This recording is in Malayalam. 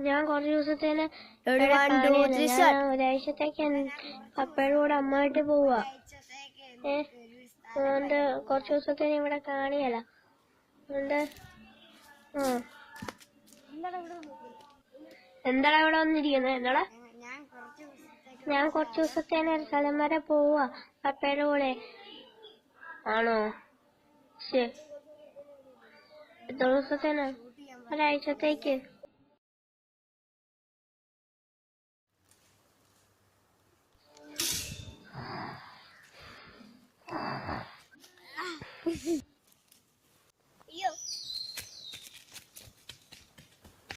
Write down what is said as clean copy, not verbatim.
ഞാൻ കുറച്ച് ദിവസത്തേന് Ready, 1, 2, 3, start. ഒരാഴ്ചത്തേക്ക് പപ്പയുടെ കൂടെ അമ്മയായിട്ട് പോവാ. അതുകൊണ്ട് കുറച്ച് ദിവസത്തേന് ഇവിടെ കാണിയല്ല. അതുകൊണ്ട് എന്താടാ ഇവിടെ വന്നിരിക്കുന്നത്? എന്താടാ? ഞാൻ കുറച്ച് ദിവസത്തേന് ഒരു സ്ഥലം വരെ പോവാ പപ്പയുടെ കൂടെ. ആണോ? ശരി. എത്ര ദിവസത്തേനാ? ഒരാഴ്ചത്തേക്ക്.